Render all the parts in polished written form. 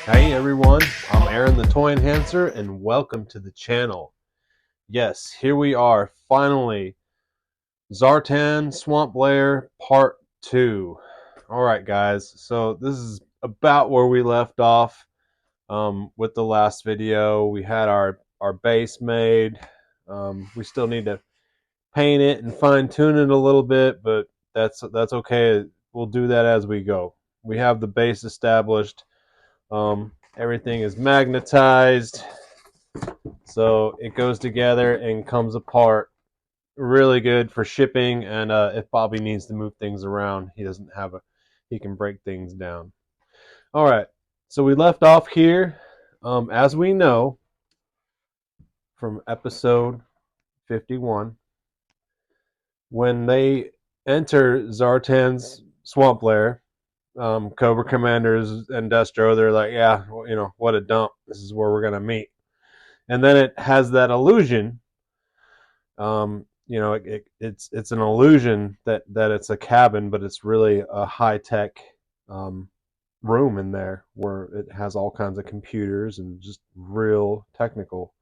Hey everyone, I'm Aaron the Toy Enhancer and welcome to the channel. Yes, here we are, finally. Zartan Swamp Lair Part 2. Alright guys, so this is about where we left off with the last video. We had our base made. We still need to paint it and fine tune it a little bit, but that's okay. We'll do that as we go. We have the base established. Everything is magnetized, so it goes together and comes apart really good for shipping. And if Bobby needs to move things around, he can break things down. All right, so we left off here, as we know from episode 51, when they enter Zartan's swamp lair. Cobra Commanders and Destro, they're like, yeah, well, what a dump. This is where we're gonna meet. And then it has that illusion. It's an illusion that it's a cabin, but it's really a high tech room in there where it has all kinds of computers and just real technical.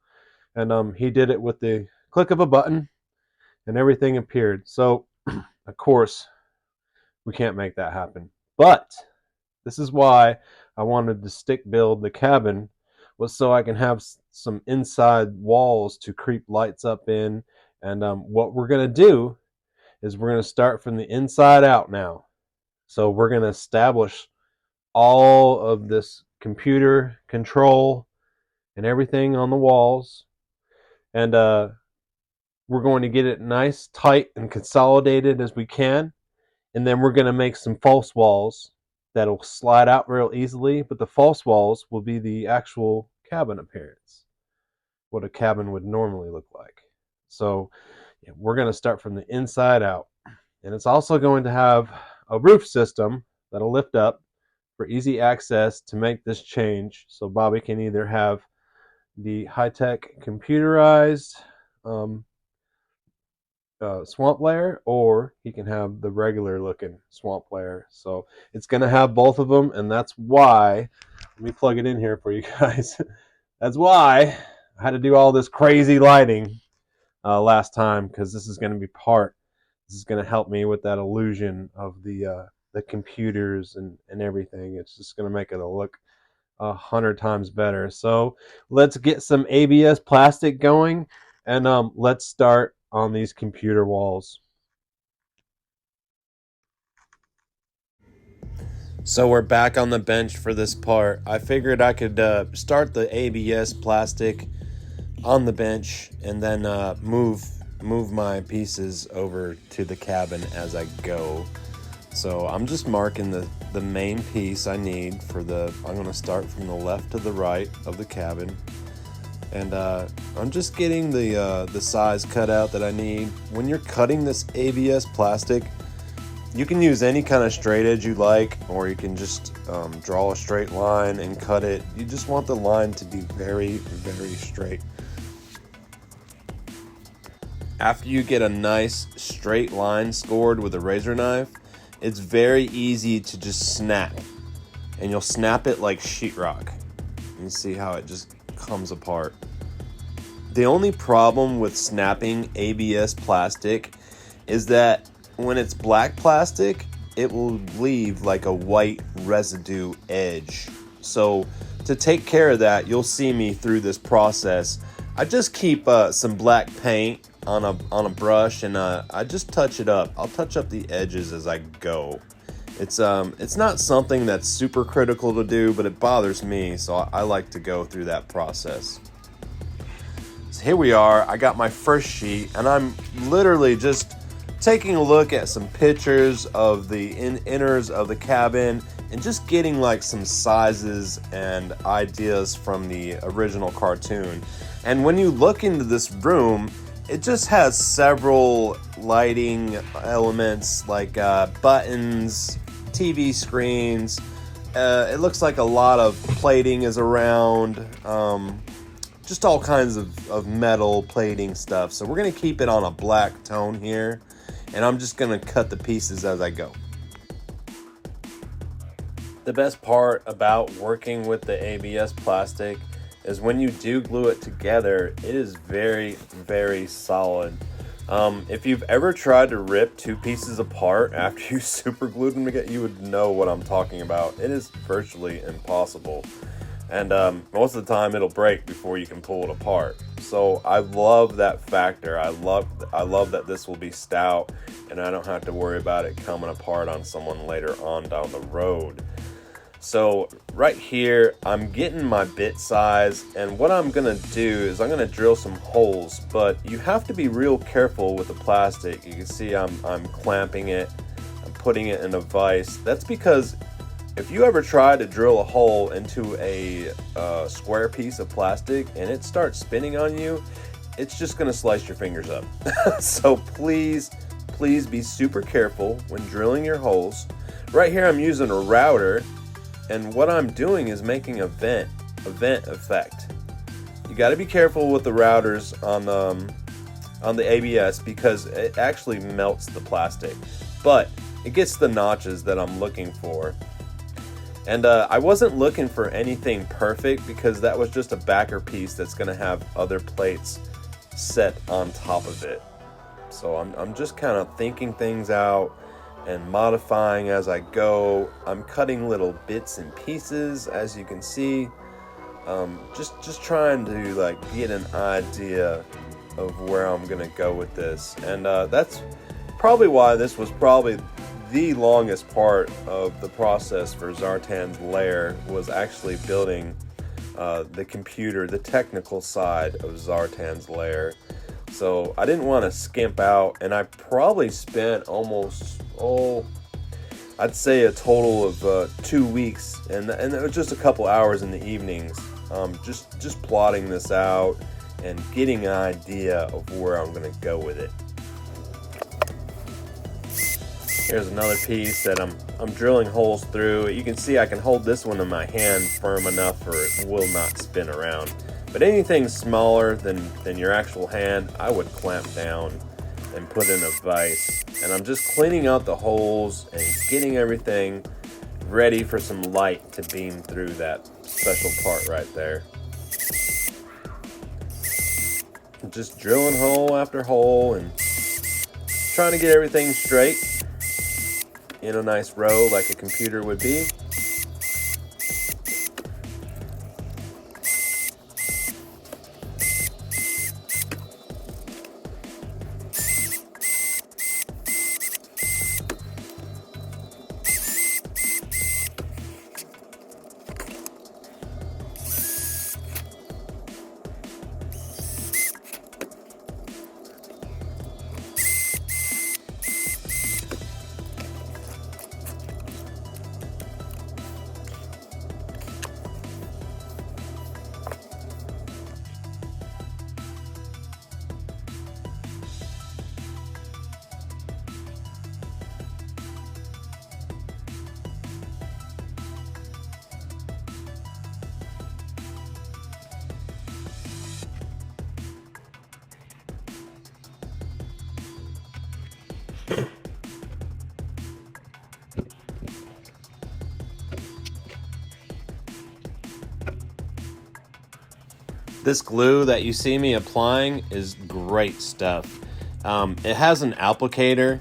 And he did it with the click of a button, and everything appeared. So, of course, we can't make that happen. But this is why I wanted to stick build the cabin, was so I can have some inside walls to creep lights up in. And what we're going to do is we're going to start from the inside out now. So we're going to establish all of this computer control and everything on the walls. And we're going to get it nice, tight, and consolidated as we can. And then we're going to make some false walls that'll slide out real easily, but the false walls will be the actual cabin appearance, what a cabin would normally look like. So yeah, we're going to start from the inside out. And it's also going to have a roof system that'll lift up for easy access to make this change. So Bobby can either have the high-tech computerized swamp lair, or he can have the regular looking swamp lair. So it's going to have both of them, and that's why, let me plug it in here for you guys. That's why I had to do all this crazy lighting last time, because this is going to help me with that illusion of the computers and everything. It's just going to make it look 100 times better. So let's get some ABS plastic going, and let's start on these computer walls. So we're back on the bench for this part. I figured I could start the ABS plastic on the bench and then move my pieces over to the cabin as I go. So I'm just marking the main piece I need for I'm going to start from the left to the right of the cabin. And I'm just getting the size cut out that I need. When you're cutting this ABS plastic, you can use any kind of straight edge you like, or you can just draw a straight line and cut it. You just want the line to be very, very straight. After you get a nice straight line scored with a razor knife, it's very easy to just snap. And you'll snap it like sheetrock. You see how it just comes apart. The only problem with snapping ABS plastic is that when it's black plastic, it will leave like a white residue edge. So to take care of that, you'll see me through this process. I just keep some black paint on a brush, and I just touch it up. I'll touch up the edges as I go. It's not something that's super critical to do, but it bothers me, so I like to go through that process. So here we are. I got my first sheet, and I'm literally just taking a look at some pictures of the inners of the cabin and just getting like some sizes and ideas from the original cartoon. And when you look into this room, it just has several lighting elements like buttons, TV screens. It looks like a lot of plating is around, just all kinds of metal plating stuff. So we're going to keep it on a black tone here, and I'm just going to cut the pieces as I go. The best part about working with the ABS plastic is when you do glue it together, it is very, very solid. If you've ever tried to rip two pieces apart after you super glued them together, you would know what I'm talking about. It is virtually impossible. And most of the time it'll break before you can pull it apart. So I love that factor. I love that this will be stout and I don't have to worry about it coming apart on someone later on down the road. So right here, I'm getting my bit size, and what I'm gonna do is I'm gonna drill some holes, but you have to be real careful with the plastic. You can see I'm clamping it, I'm putting it in a vise. That's because if you ever try to drill a hole into a square piece of plastic and it starts spinning on you, it's just gonna slice your fingers up. So please be super careful when drilling your holes. Right here I'm using a router, and what I'm doing is making a vent effect. You got to be careful with the routers on the ABS because it actually melts the plastic, but it gets the notches that I'm looking for. And I wasn't looking for anything perfect because that was just a backer piece that's going to have other plates set on top of it. So I'm just kind of thinking things out and modifying as I go. I'm cutting little bits and pieces, as you can see. Just trying to like get an idea of where I'm gonna go with this, and that's probably why this was probably the longest part of the process for Zartan's Lair, was actually building the computer, the technical side of Zartan's Lair. So I didn't want to skimp out, and I probably spent almost, I'd say a total of 2 weeks, and it was just a couple hours in the evenings, just plotting this out and getting an idea of where I'm going to go with it. Here's another piece that I'm drilling holes through. You can see I can hold this one in my hand firm enough for it will not spin around. But anything smaller than your actual hand, I would clamp down and put in a vise. And I'm just cleaning out the holes and getting everything ready for some light to beam through that special part right there. Just drilling hole after hole and trying to get everything straight in a nice row like a computer would be. This glue that you see me applying is great stuff. It has an applicator,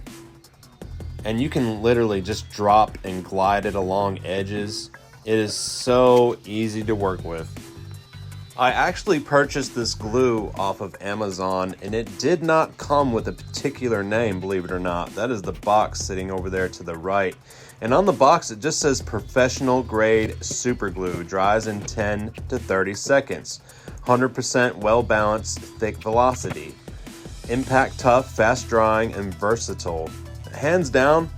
and you can literally just drop and glide it along edges. It is so easy to work with. I actually purchased this glue off of Amazon, and it did not come with a particular name, believe it or not. That is the box sitting over there to the right. And on the box, it just says professional grade super glue, dries in 10 to 30 seconds. 100% well balanced, thick velocity. Impact tough, fast drying, and versatile. Hands down,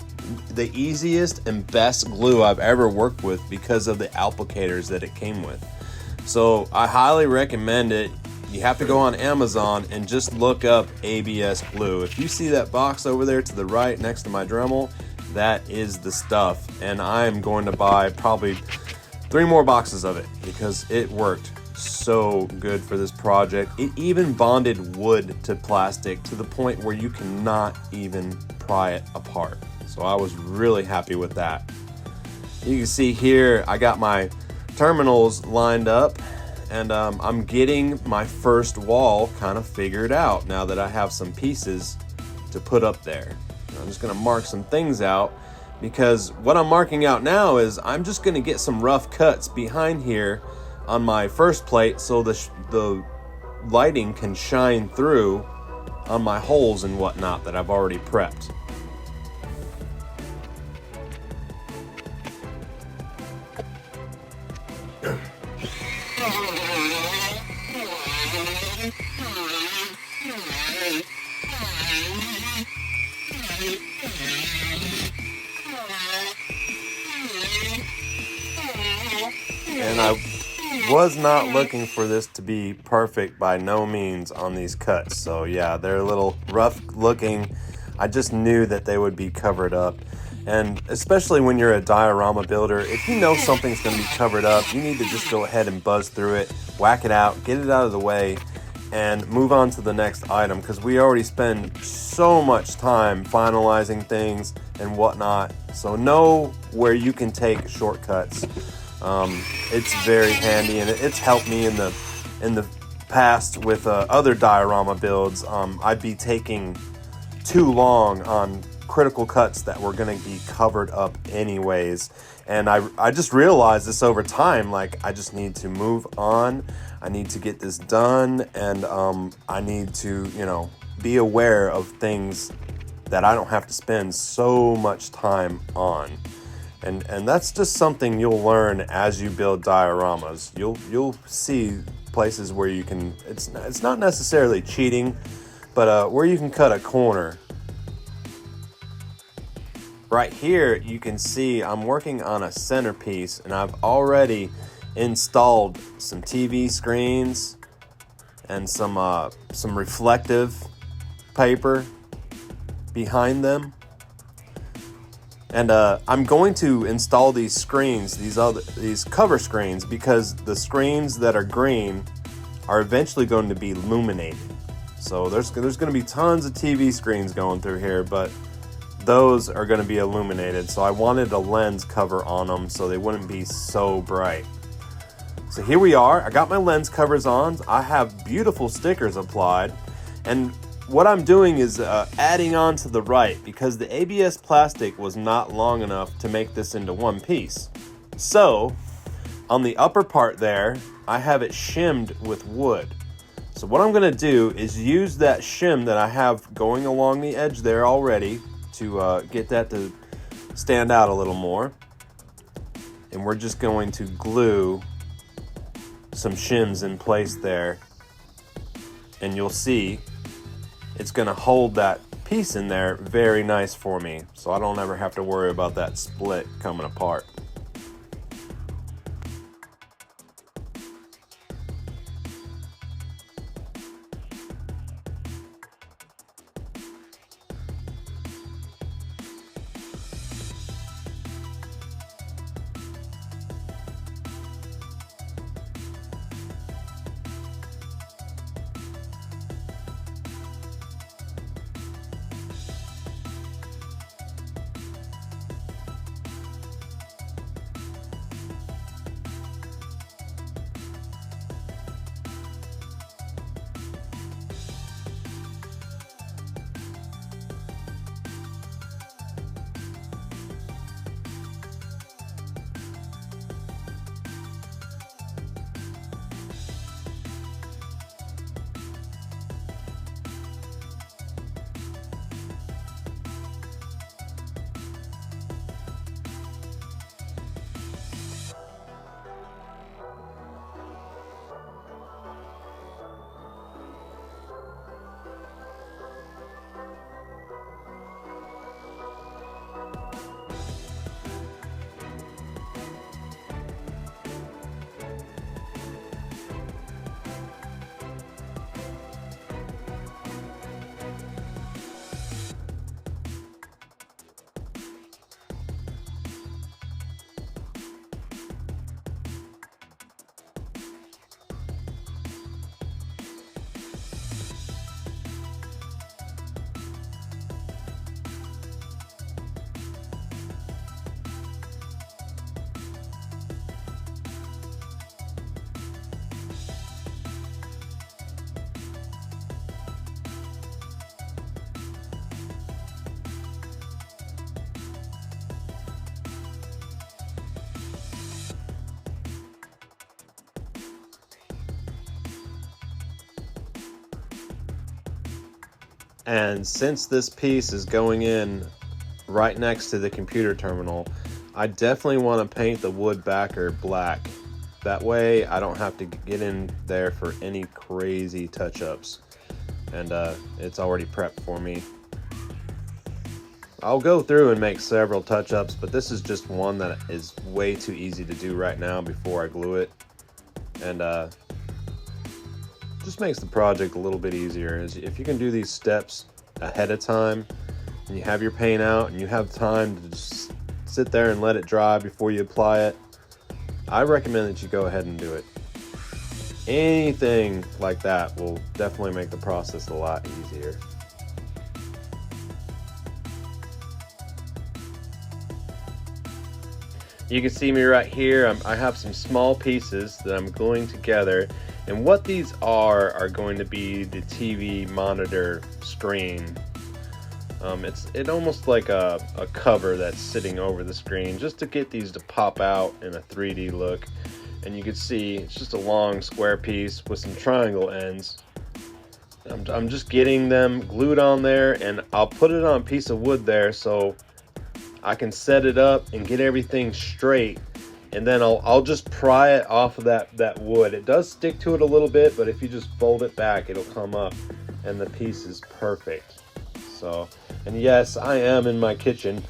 the easiest and best glue I've ever worked with because of the applicators that it came with. So I highly recommend it. You have to go on Amazon and just look up ABS glue. If you see that box over there to the right next to my Dremel, that is the stuff. And I am going to buy probably 3 more boxes of it because it worked so good for this project. It even bonded wood to plastic to the point where you cannot even pry it apart. So I was really happy with that. You can see here I got my terminals lined up, and I'm getting my first wall kind of figured out now that I have some pieces to put up there. I'm just going to mark some things out, because what I'm marking out now is I'm just going to get some rough cuts behind here on my first plate so the lighting can shine through on my holes and whatnot that I've already prepped. And I was not looking for this to be perfect by no means on these cuts. So yeah, they're a little rough looking. I just knew that they would be covered up. And especially when you're a diorama builder, if you know something's going to be covered up, you need to just go ahead and buzz through it, whack it out, get it out of the way, and move on to the next item, because we already spend so much time finalizing things and whatnot. So know where you can take shortcuts. It's very handy, and it's helped me in the past with other diorama builds. I'd be taking too long on critical cuts that were going to be covered up anyways, and I just realized this over time. Like, I just need to move on. I need to get this done, and I need to, be aware of things that I don't have to spend so much time on. And that's just something you'll learn as you build dioramas. You'll see places where you can, it's not necessarily cheating, but where you can cut a corner. Right here you can see I'm working on a centerpiece, and I've already installed some TV screens and some reflective paper behind them. And I'm going to install these screens, these cover screens, because the screens that are green are eventually going to be illuminated. So there's going to be tons of TV screens going through here, but those are going to be illuminated. So I wanted a lens cover on them so they wouldn't be so bright. So here we are. I got my lens covers on. I have beautiful stickers applied, and what I'm doing is adding on to the right, because the ABS plastic was not long enough to make this into one piece. So on the upper part there, I have it shimmed with wood. So what I'm going to do is use that shim that I have going along the edge there already to get that to stand out a little more. And we're just going to glue some shims in place there, and you'll see it's going to hold that piece in there very nice for me, so I don't ever have to worry about that split coming apart. And since this piece is going in right next to the computer terminal, I definitely want to paint the wood backer black. That way I don't have to get in there for any crazy touch-ups. And it's already prepped for me. I'll go through and make several touch-ups, but this is just one that is way too easy to do right now before I glue it. And just makes the project a little bit easier. If you can do these steps ahead of time, and you have your paint out, and you have time to just sit there and let it dry before you apply it, I recommend that you go ahead and do it. Anything like that will definitely make the process a lot easier. You can see me right here. I have some small pieces that I'm gluing together, and what these are going to be the TV monitor screen. It's almost like a cover that's sitting over the screen, just to get these to pop out in a 3D look. And you can see it's just a long square piece with some triangle ends. I'm just getting them glued on there, and I'll put it on a piece of wood there so I can set it up and get everything straight, and then I'll just pry it off of that wood. It does stick to it a little bit, but if you just fold it back, it'll come up and the piece is perfect. So, and yes, I am in my kitchen.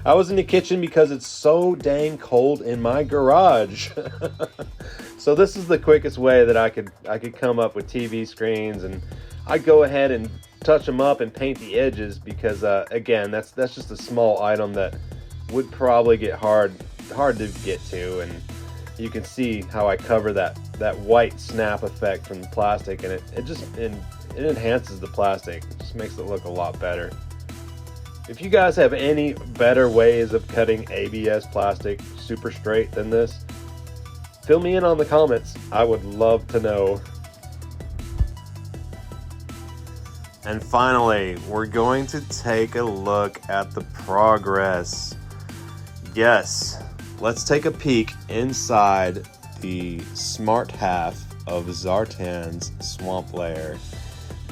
I was in the kitchen because it's so dang cold in my garage. So this is the quickest way that I could come up with TV screens, and I go ahead and touch them up and paint the edges because again, that's just a small item that would probably get hard to get to, and you can see how I cover that white snap effect from the plastic, and it enhances the plastic. It just makes it look a lot better. If you guys have any better ways of cutting ABS plastic super straight than this, fill me in on the comments. I would love to know. And finally, we're going to take a look at the progress. Yes, let's take a peek inside the smart half of Zartan's swamp lair.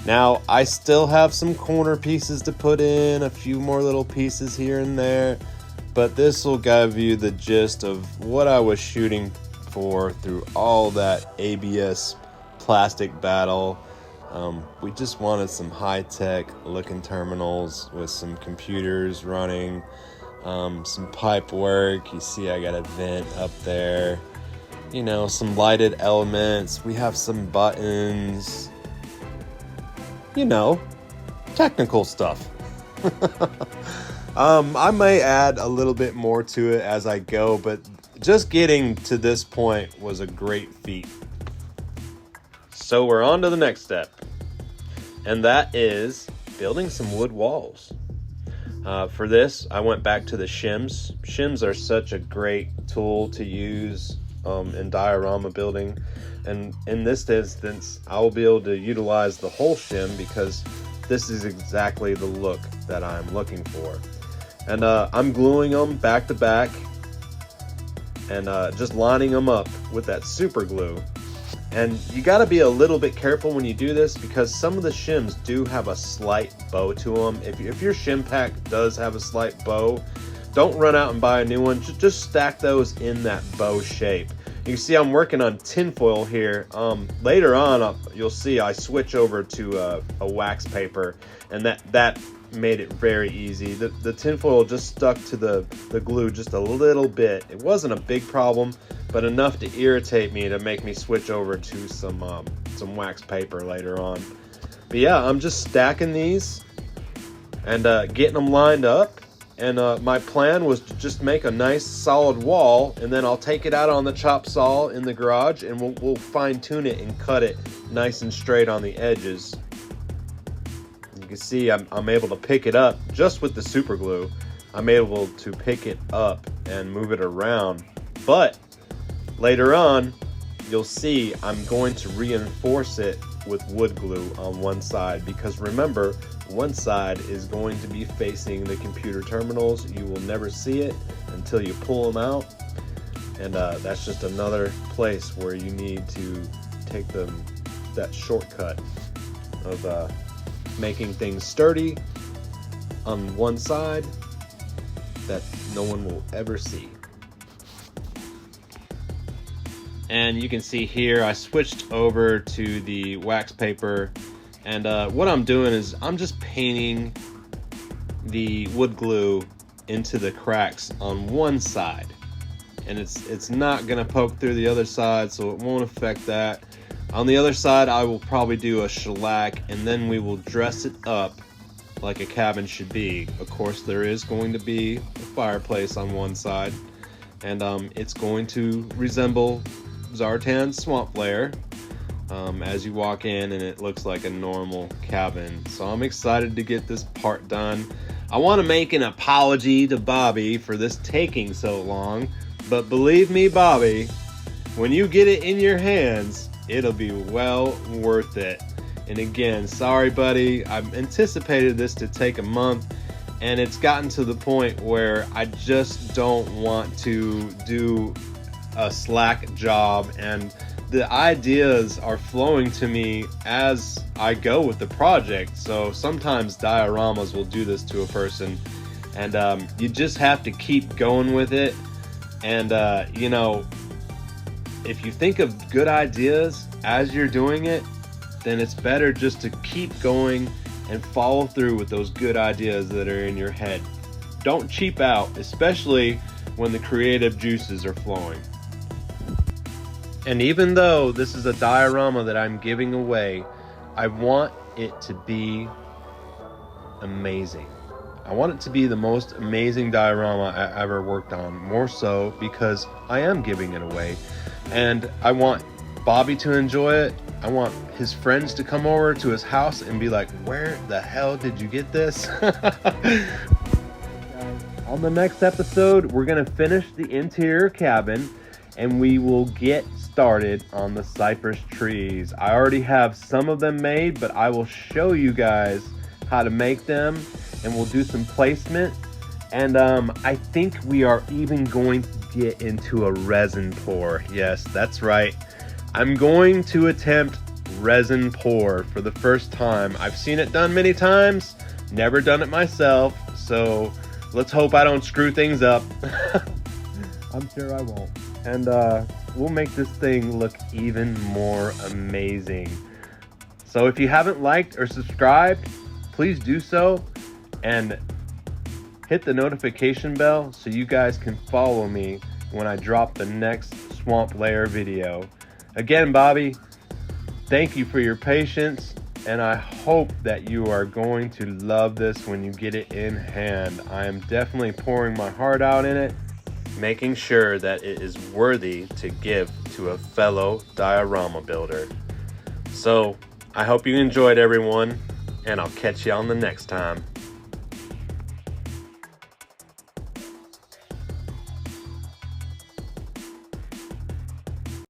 Now, I still have some corner pieces to put in, a few more little pieces here and there, but this will give you the gist of what I was shooting for through all that ABS plastic battle. We just wanted some high-tech looking terminals with some computers running, some pipe work. You see I got a vent up there, you know, some lighted elements. We have some buttons, you know, technical stuff. I may add a little bit more to it as I go, but just getting to this point was a great feat. So we're on to the next step, and that is building some wood walls. For this, I went back to the shims. Shims are such a great tool to use in diorama building, and in this instance, I will be able to utilize the whole shim because this is exactly the look that I'm looking for. And I'm gluing them back to back and just lining them up with that super glue. And you got to be a little bit careful when you do this because some of the shims do have a slight bow to them. If your shim pack does have a slight bow, don't run out and buy a new one. Just stack those in that bow shape. You can see I'm working on tinfoil here. Later on, you'll see I switch over to a wax paper, and that made it very easy. The tinfoil just stuck to the glue just a little bit. It wasn't a big problem, but enough to irritate me to make me switch over to some wax paper later on. But yeah, I'm just stacking these and getting them lined up. And my plan was to just make a nice solid wall, and then I'll take it out on the chop saw in the garage, and we'll fine tune it and cut it nice and straight on the edges. You can see I'm able to pick it up just with the super glue. I'm able to pick it up and move it around. But later on, you'll see I'm going to reinforce it with wood glue on one side, because remember, one side is going to be facing the computer terminals. You will never see it until you pull them out, and that's just another place where you need to take that shortcut of making things sturdy on one side that no one will ever see. And you can see here I switched over to the wax paper, and what I'm doing is I'm just painting the wood glue into the cracks on one side, and it's not gonna poke through the other side, so it won't affect that. On the other side I will probably do a shellac, and then we will dress it up like a cabin should be. Of course there is going to be a fireplace on one side, and it's going to resemble Zartan's swamp lair as you walk in, and it looks like a normal cabin. So I'm excited to get this part done. I want to make an apology to Bobby for this taking so long, but believe me, Bobby, when you get it in your hands, it'll be well worth it. And again, sorry buddy, I've anticipated this to take a month, and it's gotten to the point where I just don't want to do a slack job, and the ideas are flowing to me as I go with the project. So sometimes dioramas will do this to a person, and you just have to keep going with it. And you know, if you think of good ideas as you're doing it, then it's better just to keep going and follow through with those good ideas that are in your head. Don't cheap out, especially when the creative juices are flowing. And even though this is a diorama that I'm giving away, I want it to be amazing. I want it to be the most amazing diorama I ever worked on, more so because I am giving it away. And I want Bobby to enjoy it. I want his friends to come over to his house and be like, where the hell did you get this? On the next episode, we're gonna finish the interior cabin, and we will get started on the cypress trees. I already have some of them made, but I will show you guys how to make them, and we'll do some placement. And I think we are even going to get into a resin pour. Yes, that's right. I'm going to attempt resin pour for the first time. I've seen it done many times, never done it myself, so let's hope I don't screw things up. I'm sure I won't. And we'll make this thing look even more amazing. So if you haven't liked or subscribed, please do so, and hit the notification bell so you guys can follow me when I drop the next Swamp Lair video. Again, Bobby, thank you for your patience, and I hope that you are going to love this when you get it in hand. I am definitely pouring my heart out in it, making sure that it is worthy to give to a fellow diorama builder. So I hope you enjoyed, everyone, and I'll catch you on the next time.